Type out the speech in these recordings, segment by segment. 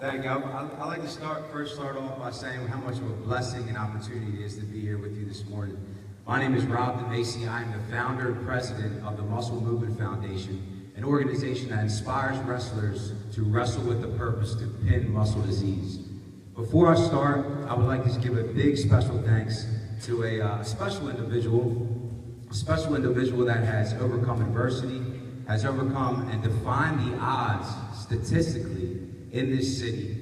Thank you. I'd like to first start off by saying how much of a blessing and opportunity it is to be here with you this morning. My name is DeMasi. I am the founder and president of the Muscle Movement Foundation, an organization that inspires wrestlers to wrestle with the purpose to pin muscle disease. Before I start, I would like to give a big special thanks to a special individual that has overcome adversity, has overcome and defied the odds statistically in this city.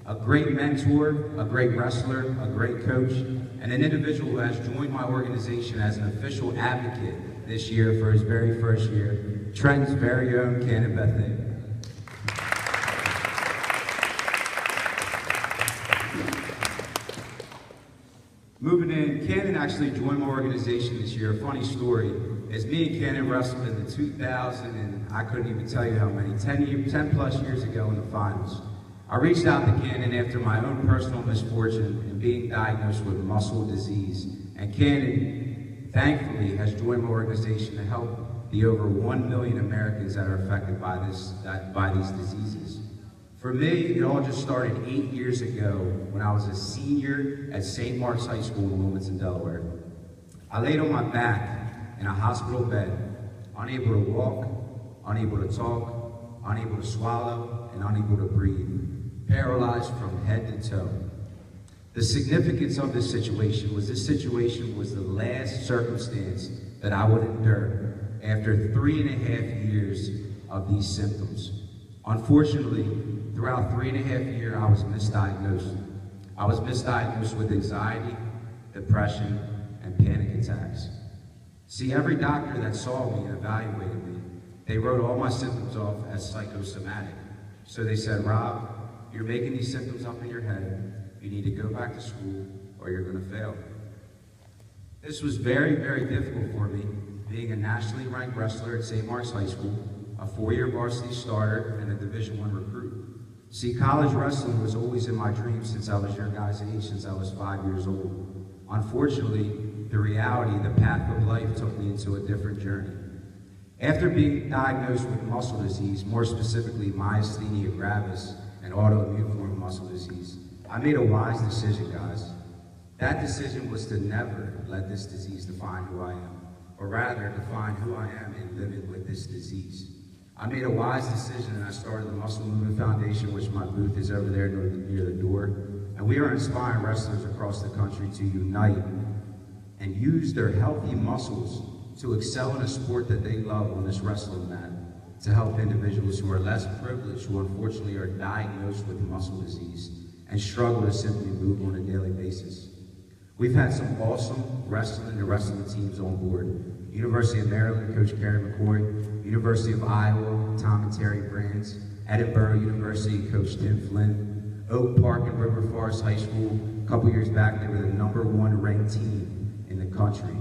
A great mentor, a great wrestler, a great coach, and an individual who has joined my organization as an official advocate this year for his very first year, Trenton's very own Cannon Bethea. Moving in, Cannon actually joined my organization this year. A funny story is me and Cannon wrestled in the 2000, and I couldn't even tell you how many, 10 plus years ago in the finals. I reached out to Cannon after my own personal misfortune and being diagnosed with muscle disease. And Cannon, thankfully, has joined my organization to help the over 1 million Americans that are affected by these diseases. For me, it all just started 8 years ago when I was a senior at St. Mark's High School in Wilmington, Delaware. I laid on my back in a hospital bed, unable to walk, unable to talk, unable to swallow, and unable to breathe, paralyzed from head to toe. The significance of this situation was the last circumstance that I would endure after 3.5 years of these symptoms. Unfortunately, throughout 3.5 years, I was misdiagnosed. I was misdiagnosed with anxiety, depression, and panic attacks. See, every doctor that saw me and evaluated me, they wrote all my symptoms off as psychosomatic. So they said, Rob, you're making these symptoms up in your head. You need to go back to school or you're gonna fail. This was very, very difficult for me, being a nationally ranked wrestler at St. Mark's High School, a 4-year varsity starter, and a Division I recruit. See, college wrestling was always in my dreams since I was your guys' age, since I was 5 years old. Unfortunately, the reality, the path of life took me into a different journey. After being diagnosed with muscle disease, more specifically myasthenia gravis and autoimmune form of muscle disease, I made a wise decision, guys. That decision was to never let this disease define who I am, or rather define who I am in living with this disease. I made a wise decision and I started the Muscle Movement Foundation, which my booth is over there near the door. And we are inspiring wrestlers across the country to unite and use their healthy muscles to excel in a sport that they love on this wrestling mat, to help individuals who are less privileged, who unfortunately are diagnosed with muscle disease and struggle to simply move on a daily basis. We've had some awesome wrestling teams on board. University of Maryland, Coach Karen McCoy, University of Iowa, Tom and Terry Brands, Edinburgh University, Coach Tim Flynn, Oak Park and River Forest High School. A couple years back, they were the #1 ranked team in the country,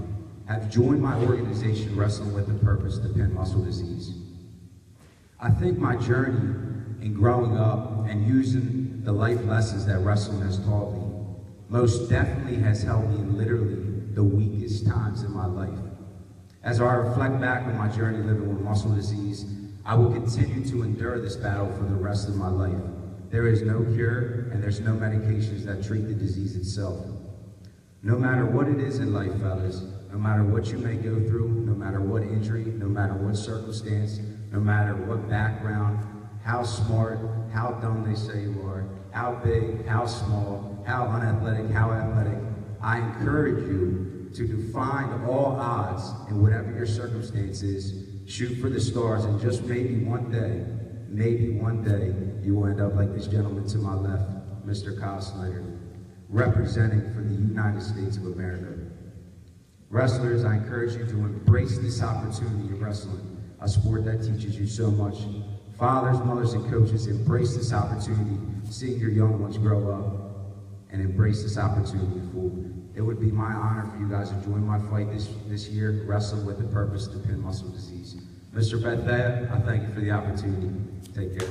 have joined my organization, Wrestling with the Purpose to Pin Muscle Disease. I think my journey in growing up and using the life lessons that wrestling has taught me most definitely has helped me in literally the weakest times in my life. As I reflect back on my journey living with muscle disease, I will continue to endure this battle for the rest of my life. There is no cure and there's no medications that treat the disease itself. No matter what it is in life, fellas, no matter what you may go through, no matter what injury, no matter what circumstance, no matter what background, how smart, how dumb they say you are, how big, how small, how unathletic, how athletic, I encourage you to defy all odds in whatever your circumstance is, shoot for the stars, and just maybe one day, you will end up like this gentleman to my left, Mr. Kyle Snyder, representing for the United States of America. Wrestlers, I encourage you to embrace this opportunity of wrestling, a sport that teaches you so much. Fathers, mothers, and coaches, embrace this opportunity, seeing your young ones grow up, and embrace this opportunity fully. It would be my honor for you guys to join my fight this year, Wrestling with the Purpose to Pin Muscle Disease. Mr. Bethea, I thank you for the opportunity. Take care.